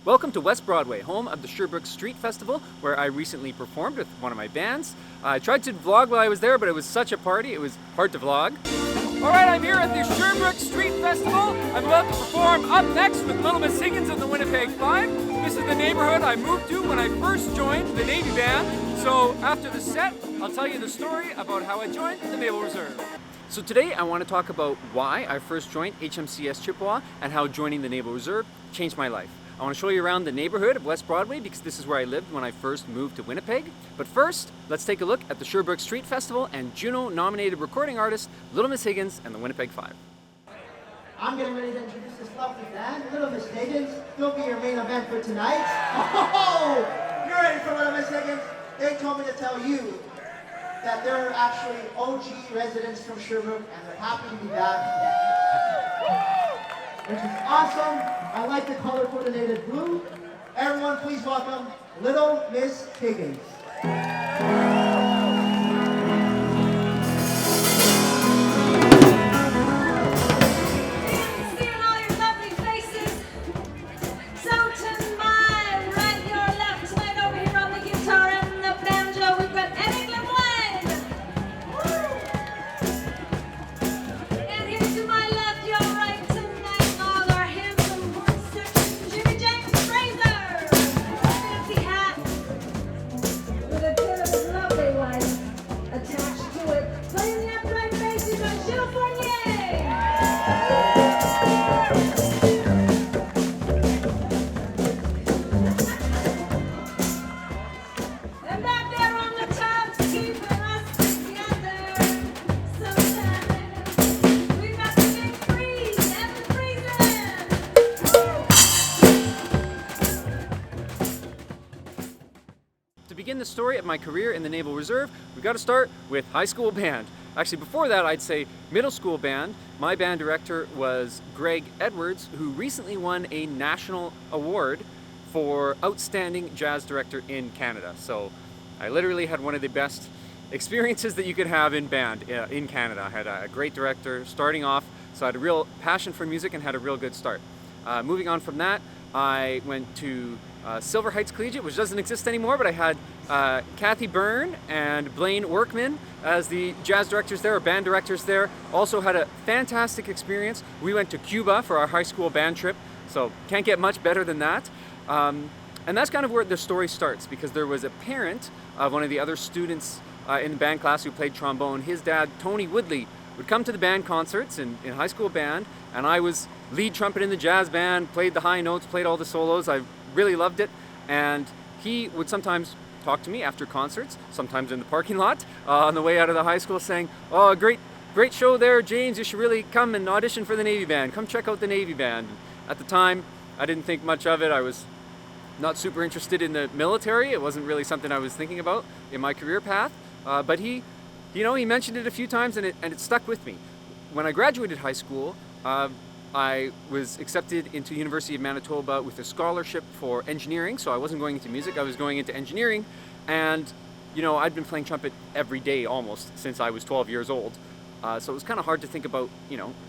Welcome to West Broadway, home of the Sherbrooke Street Festival, where I recently performed with one of my bands. I tried to vlog while I was there, but it was such a party, it was hard to vlog. Alright, I'm here at the Sherbrooke Street Festival. I'm about to perform up next with Little Miss Higgins and the Winnipeg Five. This is the neighborhood I moved to when I first joined the Navy Band. So after the set, I'll tell you the story about how I joined the Naval Reserve. So today I want to talk about why I first joined HMCS Chippewa and how joining the Naval Reserve changed my life. I want to show you around the neighborhood of West Broadway because this is where I lived when I first moved to Winnipeg. But first, let's take a look at the Sherbrooke Street Festival and Juno-nominated recording artist Little Miss Higgins and the Winnipeg Five. I'm getting ready to introduce this lovely band, Little Miss Higgins. They'll be your main event for tonight. Oh, you're ready for Little Miss Higgins? They told me to tell you that they're actually OG residents from Sherbrooke and they're happy to be back. Which is awesome. I like the color coordinated blue. Everyone please welcome Little Miss Higgins. To begin the story of my career in the Naval Reserve, we've got to start with high school band. Actually, before that, I'd say middle school band. My band director was Greg Edwards, who recently won a national award for Outstanding Jazz Director in Canada. So I literally had one of the best experiences that you could have in band in Canada. I had a great director starting off, so I had a real passion for music and had a real good start. Moving on from that, I went to Silver Heights Collegiate, which doesn't exist anymore, but I had Kathy Byrne and Blaine Workman as the jazz directors there, or band directors there. Also had a fantastic experience. We went to Cuba for our high school band trip, so can't get much better than that. And that's kind of where the story starts, because there was a parent of one of the other students in the band class who played trombone. His dad, Tony Woodley, would come to the band concerts in high school band, and I was lead trumpet in the jazz band, played the high notes, played all the solos. I really loved it, and he would sometimes talk to me after concerts, sometimes in the parking lot on the way out of the high school, saying, "Oh, great show there, James, you should really come and audition for the Navy Band. Come check out the Navy Band." At the time, I didn't think much of it. I was not super interested in the military. It wasn't really something I was thinking about in my career path, but he mentioned it a few times, and it stuck with me. When I graduated high school, I was accepted into University of Manitoba with a scholarship for engineering, so I wasn't going into music, I was going into engineering, and I'd been playing trumpet every day almost since I was 12 years old, so it was kind of hard to think about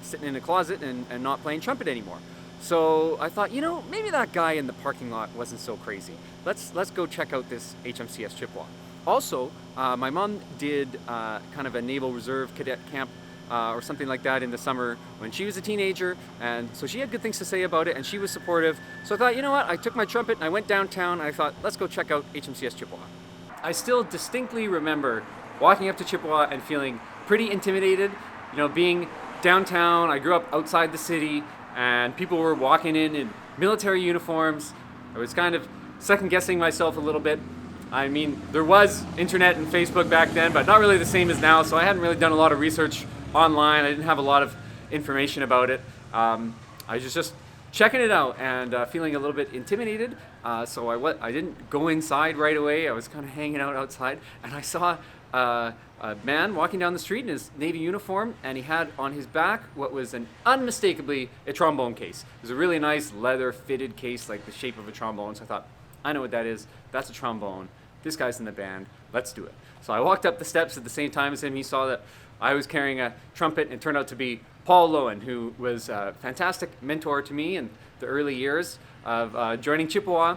sitting in a closet and not playing trumpet anymore. So I thought, maybe that guy in the parking lot wasn't so crazy. Let's go check out this HMCS Chippewa. Also, my mom did kind of a Naval Reserve cadet camp or something like that in the summer when she was a teenager, and so she had good things to say about it and she was supportive. So I thought, what, I took my trumpet and I went downtown and I thought, let's go check out HMCS Chippewa. I still distinctly remember walking up to Chippewa and feeling pretty intimidated, being downtown. I grew up outside the city and people were walking in military uniforms. I was kind of second guessing myself a little bit. I mean, there was internet and Facebook back then, but not really the same as now, so I hadn't really done a lot of research online. I didn't have a lot of information about it. I was just checking it out and feeling a little bit intimidated. So I didn't go inside right away. I was kind of hanging out outside, and I saw a man walking down the street in his Navy uniform, and he had on his back what was unmistakably a trombone case. It was a really nice leather fitted case, like the shape of a trombone. So I thought, I know what that is. That's a trombone. This guy's in the band. Let's do it. So I walked up the steps at the same time as him. He saw that I was carrying a trumpet, and it turned out to be Paul Lowen, who was a fantastic mentor to me in the early years. of joining Chippewa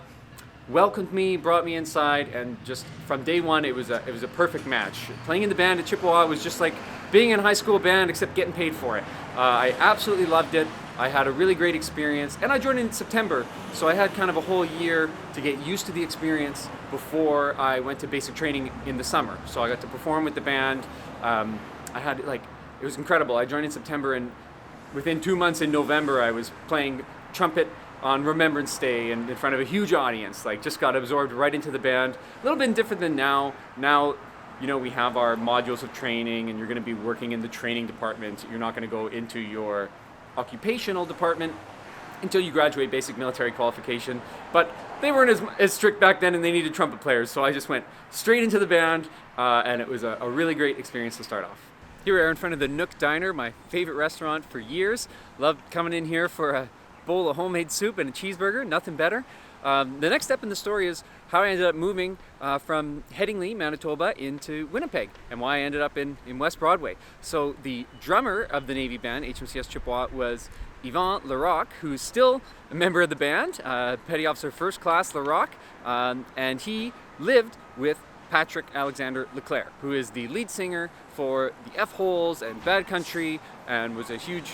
welcomed me, brought me inside, and just from day one, it was a perfect match. Playing in the band at Chippewa was just like being in a high school band, except getting paid for it. I absolutely loved it. I had a really great experience, and I joined in September, so I had kind of a whole year to get used to the experience before I went to basic training in the summer. So I got to perform with the band. It was incredible. I joined in September, and within 2 months in November, I was playing trumpet on Remembrance Day and in front of a huge audience. Like, just got absorbed right into the band. A little bit different than now. Now, you know, we have our modules of training, and you're going to be working in the training department. You're not going to go into your occupational department until you graduate basic military qualification. But they weren't as strict back then, and they needed trumpet players. So I just went straight into the band, and it was a really great experience to start off. Here we are in front of the Nook Diner, my favorite restaurant for years. Loved coming in here for a bowl of homemade soup and a cheeseburger, nothing better. The next step in the story is how I ended up moving from Headingley, Manitoba into Winnipeg, and why I ended up in West Broadway. So the drummer of the Navy band, HMCS Chippewa, was Yvan Larocque, who's still a member of the band, Petty Officer First Class Larocque, and he lived with Patrick Alexander Leclerc, who is the lead singer for the F-Holes and Bad Country, and was a huge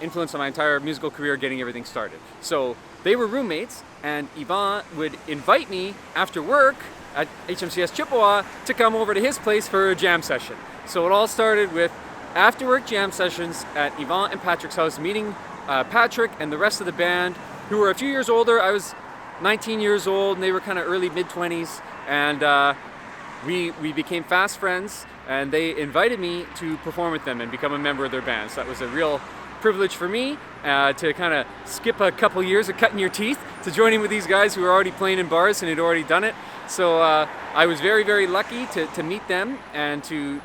influence on my entire musical career getting everything started. So they were roommates, and Yvan would invite me after work at HMCS Chippewa to come over to his place for a jam session. So it all started with after work jam sessions at Yvan and Patrick's house, meeting Patrick and the rest of the band, who were a few years older. I was 19 years old, and they were kind of early mid-20s, and we became fast friends, and they invited me to perform with them and become a member of their band. So that was a real privilege for me to kind of skip a couple years of cutting your teeth to joining with these guys who were already playing in bars and had already done it. So I was very, very lucky to meet them and to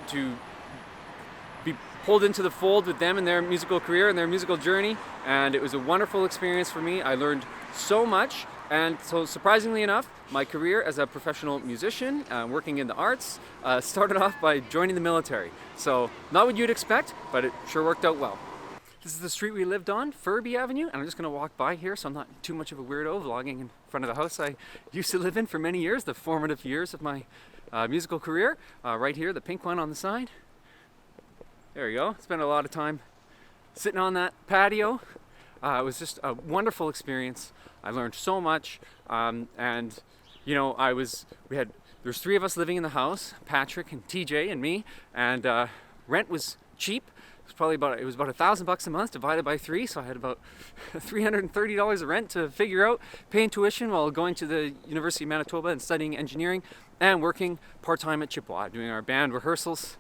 be pulled into the fold with them in their musical career and their musical journey. And it was a wonderful experience for me. I learned so much. And so surprisingly enough, my career as a professional musician, working in the arts, started off by joining the military. So not what you'd expect, but it sure worked out well. This is the street we lived on, Furby Avenue, and I'm just going to walk by here so I'm not too much of a weirdo vlogging in front of the house I used to live in for many years, the formative years of my musical career. Right here, the pink one on the side. There we go. Spent a lot of time sitting on that patio. It was just a wonderful experience. I learned so much, and you know, there's 3 of us living in the house, Patrick and TJ and me, and rent was cheap. It was about $1,000 a month divided by 3, so I had about $330 of rent to figure out, paying tuition while going to the University of Manitoba and studying engineering, and working part-time at Chippewa, doing our band rehearsals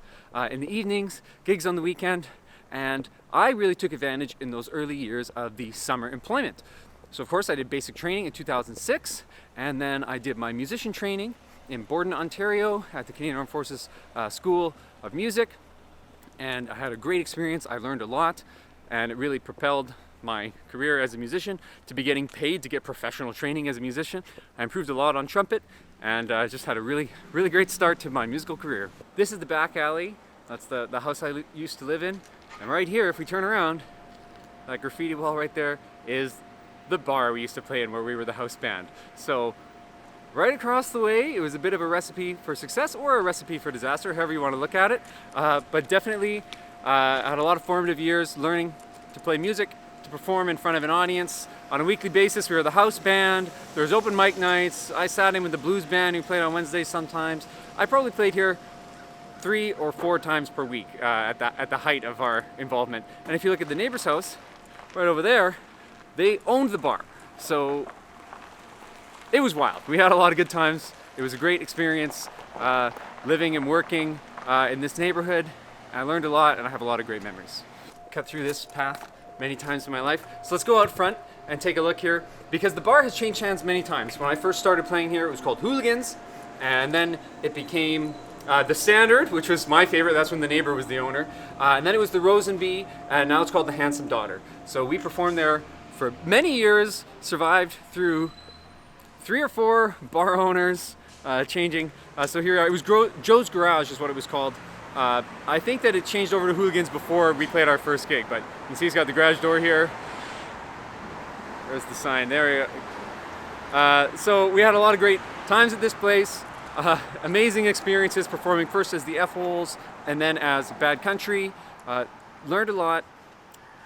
in the evenings, gigs on the weekend, and I really took advantage in those early years of the summer employment. So of course I did basic training in 2006, and then I did my musician training in Borden, Ontario at the Canadian Armed Forces School of Music. And I had a great experience. I learned a lot, and it really propelled my career as a musician to be getting paid to get professional training as a musician. I improved a lot on trumpet, and I just had a really, really great start to my musical career. This is the back alley. That's the house I used to live in. And right here, if we turn around, that graffiti wall right there is the bar we used to play in where we were the house band. So right across the way, it was a bit of a recipe for success or a recipe for disaster, however you want to look at it. But definitely, I had a lot of formative years learning to play music, to perform in front of an audience. On a weekly basis, we were the house band. There was open mic nights. I sat in with the blues band who played on Wednesdays sometimes. I probably played here 3 or 4 times per week at the height of our involvement. And if you look at the neighbor's house, right over there, they owned the bar. So it was wild. We had a lot of good times. It was a great experience living and working in this neighborhood. I learned a lot, and I have a lot of great memories. Cut through this path many times in my life. So let's go out front and take a look here, because the bar has changed hands many times. When I first started playing here, it was called Hooligans, and then it became the Standard, which was my favorite. That's when the neighbor was the owner. And then it was the Rose and Bee, and now it's called the Handsome Daughter. So we performed there for many years, survived through 3 or 4 bar owners changing. So here it was Joe's Garage is what it was called. I think that it changed over to Hooligans before we played our first gig, but you can see he's got the garage door here. There's the sign. There we go. So we had a lot of great times at this place. Amazing experiences performing first as the F-Holes and then as Bad Country. Learned a lot.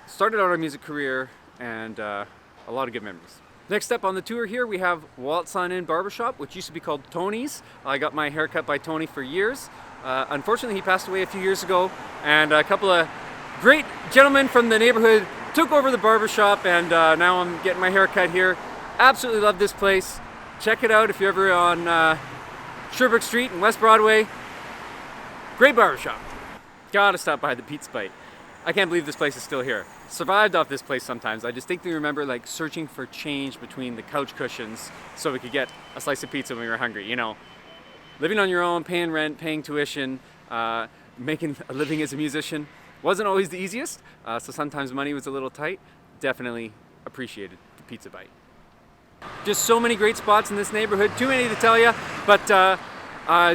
Started out our music career, and a lot of good memories. Next up on the tour here, we have Waltz On In Barbershop, which used to be called Tony's. I got my hair cut by Tony for years. Unfortunately, he passed away a few years ago, and a couple of great gentlemen from the neighborhood took over the barbershop, and now I'm getting my hair cut here. Absolutely love this place. Check it out if you're ever on Sherbrooke Street and West Broadway. Great barbershop. Gotta stop by the Pizza Bite. I can't believe this place is still here. Survived off this place sometimes. I distinctly remember like searching for change between the couch cushions so we could get a slice of pizza when we were hungry. You know, living on your own, paying rent, paying tuition, making a living as a musician wasn't always the easiest. So sometimes money was a little tight. Definitely appreciated the Pizza Bite. Just so many great spots in this neighborhood. Too many to tell you, but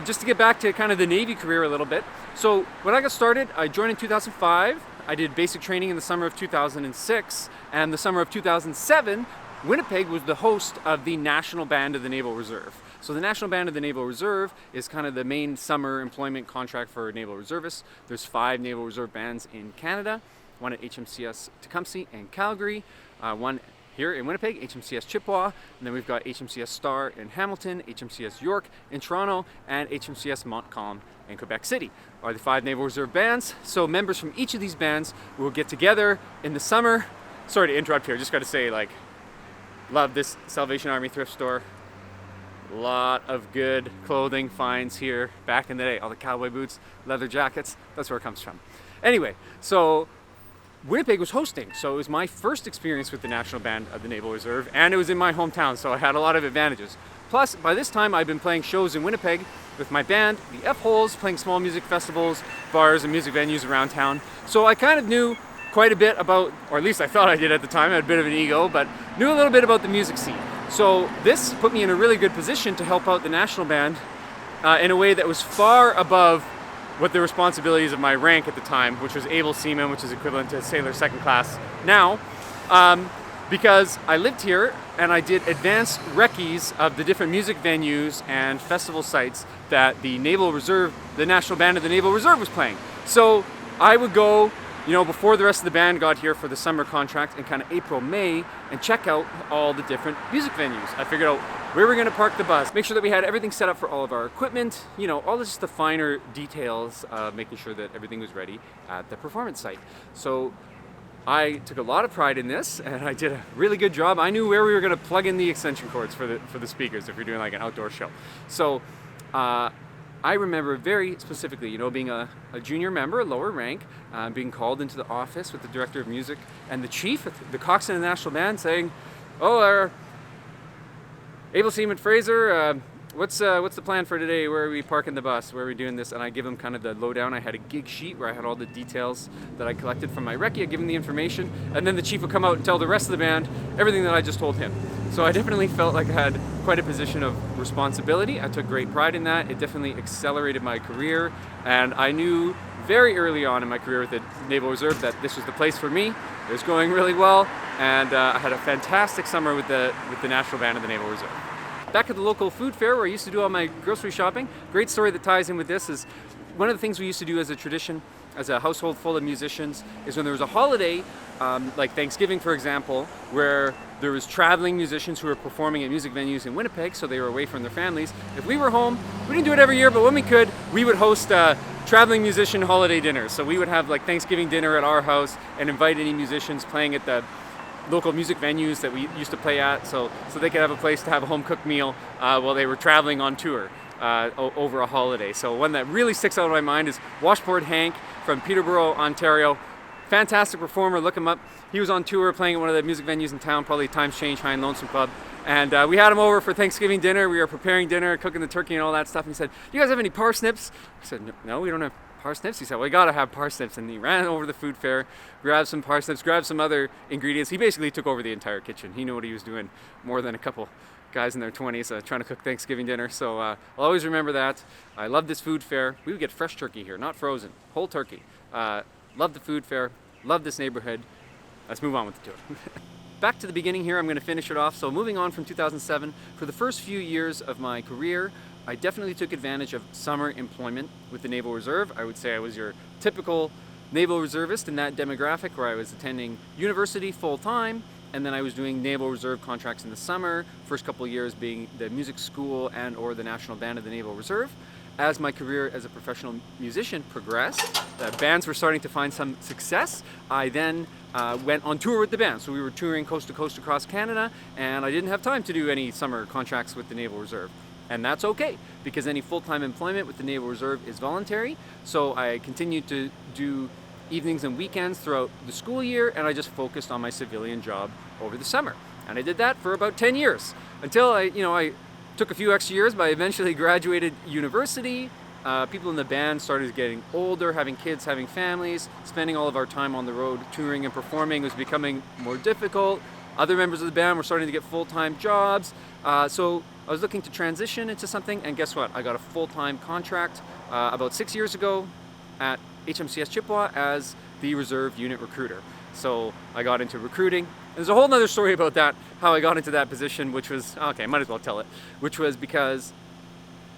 just to get back to kind of the Navy career a little bit. So when I got started, I joined in 2005. I did basic training in the summer of 2006, and the summer of 2007, Winnipeg was the host of the National Band of the Naval Reserve. So the National Band of the Naval Reserve is kind of the main summer employment contract for naval reservists. There's 5 Naval Reserve bands in Canada, one at HMCS Tecumseh and Calgary, one here in Winnipeg, HMCS Chippewa, and then we've got HMCS Star in Hamilton, HMCS York in Toronto, and HMCS Montcalm in Quebec City are the 5 Naval Reserve bands. So members from each of these bands will get together in the summer. Sorry to interrupt here, just got to say, like, love this Salvation Army thrift store. Lot of good clothing finds here back in the day. All the cowboy boots, leather jackets, that's where it comes from. Anyway, so Winnipeg was hosting, so it was my first experience with the National Band of the Naval Reserve, and it was in my hometown, so I had a lot of advantages. Plus, by this time, I've been playing shows in Winnipeg with my band, the F-Holes, playing small music festivals, bars, and music venues around town. So I kind of knew quite a bit about, or at least I thought I did at the time, I had a bit of an ego, but knew a little bit about the music scene. So this put me in a really good position to help out the National Band in a way that was far above what the responsibilities of my rank at the time, which was able seaman, which is equivalent to sailor second class now, because I lived here and I did advanced recce's of the different music venues and festival sites that the Naval Reserve, the National Band of the Naval Reserve was playing. So I would go, you know, before the rest of the band got here for the summer contract in kind of April, May, and check out all the different music venues. I figured out where we're going to park the bus, make sure that we had everything set up for all of our equipment, you know, all this, the finer details of making sure that everything was ready at the performance site. So I took a lot of pride in this, and I did a really good job. I knew where we were going to plug in the extension cords for the speakers if you're doing like an outdoor show. So I remember very specifically, you know, being a junior member, a lower rank, being called into the office with the director of music and the chief, the coxswain of the National Band, saying, "Oh, our Able Seaman Fraser, what's the plan for today? Where are we parking the bus? Where are we doing this?" And I give him kind of the lowdown. I had a gig sheet where I had all the details that I collected from my recce. I give him the information, and then the chief would come out and tell the rest of the band everything that I just told him. So I definitely felt like I had quite a position of responsibility. I took great pride in that. It definitely accelerated my career, and I knew very early on in my career with the Naval Reserve that this was the place for me. It was going really well, and I had a fantastic summer with the National Band of the Naval Reserve. Back at the local food fair where I used to do all my grocery shopping, great story that ties in with this is one of the things we used to do as a tradition, as a household full of musicians, is when there was a holiday, like Thanksgiving for example, where there was traveling musicians who were performing at music venues in Winnipeg, so they were away from their families. If we were home, we didn't do it every year, but when we could, we would host traveling musician holiday dinners. So we would have like Thanksgiving dinner at our house and invite any musicians playing at the local music venues that we used to play at, so they could have a place to have a home cooked meal while they were traveling on tour over a holiday. So one that really sticks out in my mind is Washboard Hank from Peterborough, Ontario. Fantastic performer, look him up. He was on tour playing at one of the music venues in town, probably Times Change High and Lonesome Club. And we had him over for Thanksgiving dinner. We were preparing dinner, cooking the turkey and all that stuff. And he said, "You guys have any parsnips?" I said, "No, we don't have parsnips." He said, "Well, you gotta have parsnips." And he ran over to the food fair, grabbed some parsnips, grabbed some other ingredients. He basically took over the entire kitchen. He knew what he was doing more than a couple guys in their 20s trying to cook Thanksgiving dinner. So I'll always remember that. I love this food fair. We would get fresh turkey here, not frozen, whole turkey. Love the food fair, love this neighborhood. Let's move on with the tour. back to the beginning here, I'm going to finish it off. So moving on from 2007, for the first few years of my career, I definitely took advantage of summer employment with the Naval Reserve. I would say I was your typical Naval Reservist in that demographic, where I was attending university full-time, and then I was doing Naval Reserve contracts in the summer, first couple of years being the music school and or the National Band of the Naval Reserve. As my career as a professional musician progressed, the bands were starting to find some success. I then went on tour with the band. So we were touring coast to coast across Canada, and I didn't have time to do any summer contracts with the Naval Reserve. And that's okay, because any full-time employment with the Naval Reserve is voluntary. So I continued to do evenings and weekends throughout the school year, and I just focused on my civilian job over the summer. And I did that for about 10 years until I took a few extra years, but I eventually graduated university. People in the band started getting older, having kids, having families. Spending all of our time on the road touring and performing was becoming more difficult. Other members of the band were starting to get full-time jobs. So I was looking to transition into something, and guess what? I got a full-time contract about 6 years ago at HMCS Chippewa as the Reserve Unit Recruiter. So I got into recruiting. There's a whole other story about that, how I got into that position, which was, okay, I might as well tell it, which was because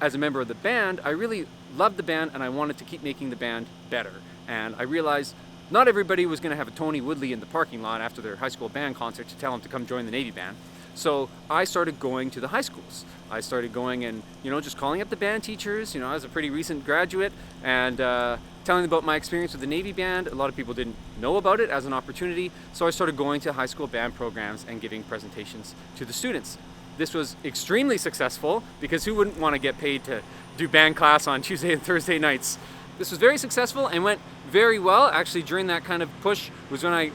as a member of the band, I really loved the band and I wanted to keep making the band better. And I realized not everybody was going to have a Tony Woodley in the parking lot after their high school band concert to tell them to come join the Navy band. So I started going to the high schools. I started going and, just calling up the band teachers. I was a pretty recent graduate, and telling them about my experience with the Navy band. A lot of people didn't know about it as an opportunity, so I started going to high school band programs and giving presentations to the students. This was extremely successful, because who wouldn't want to get paid to do band class on Tuesday and Thursday nights? This was very successful and went very well. Actually, during that kind of push was when I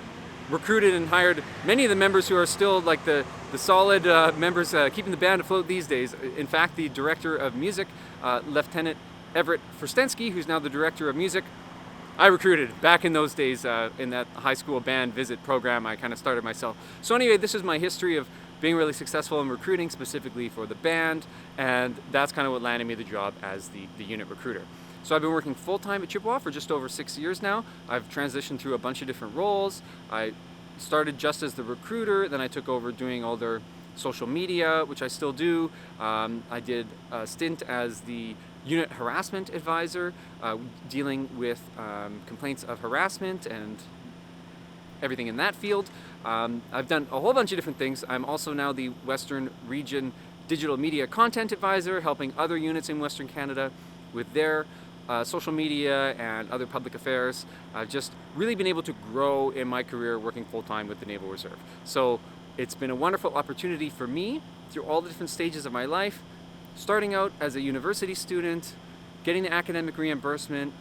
recruited and hired many of the members who are still like the solid members keeping the band afloat these days. In fact, the director of music, Lieutenant Everett Forstensky, who's now the director of music, I recruited back in those days in that high school band visit program. I kind of started myself. So anyway, this is my history of being really successful in recruiting, specifically for the band, and that's kind of what landed me the job as the unit recruiter. So I've been working full-time at Chippewa for just over 6 years now. I've transitioned through a bunch of different roles. I started just as the recruiter, then I took over doing all their social media, which I still do. I did a stint as the unit harassment advisor, dealing with complaints of harassment and everything in that field. I've done a whole bunch of different things. I'm also now the Western Region Digital Media Content Advisor, helping other units in Western Canada with their social media and other public affairs. I've just really been able to grow in my career working full-time with the Naval Reserve. So it's been a wonderful opportunity for me through all the different stages of my life, starting out as a university student, getting the academic reimbursement,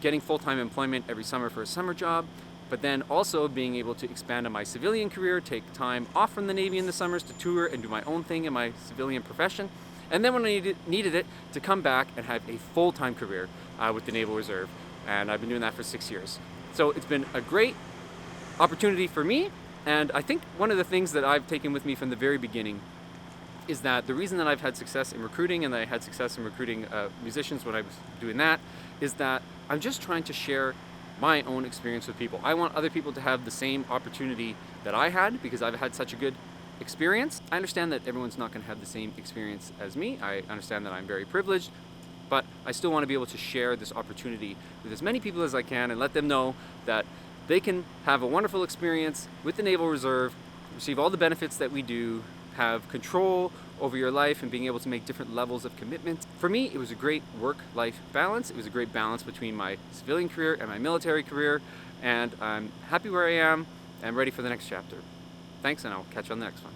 getting full-time employment every summer for a summer job, but then also being able to expand on my civilian career, take time off from the Navy in the summers to tour and do my own thing in my civilian profession. And then when I needed it, to come back and have a full-time career with the Naval Reserve. And I've been doing that for 6 years. So it's been a great opportunity for me. And I think one of the things that I've taken with me from the very beginning is that the reason that I've had success in recruiting, and that I had success in recruiting musicians when I was doing that, is that I'm just trying to share my own experience with people. I want other people to have the same opportunity that I had, because I've had such a good experience. I understand that everyone's not going to have the same experience as me. I understand that I'm very privileged, but I still want to be able to share this opportunity with as many people as I can and let them know that they can have a wonderful experience with the Naval Reserve, receive all the benefits that we do, have control over your life and being able to make different levels of commitment. For me, it was a great work-life balance. It was a great balance between my civilian career and my military career, and I'm happy where I am and ready for the next chapter. Thanks, and I'll catch you on the next one.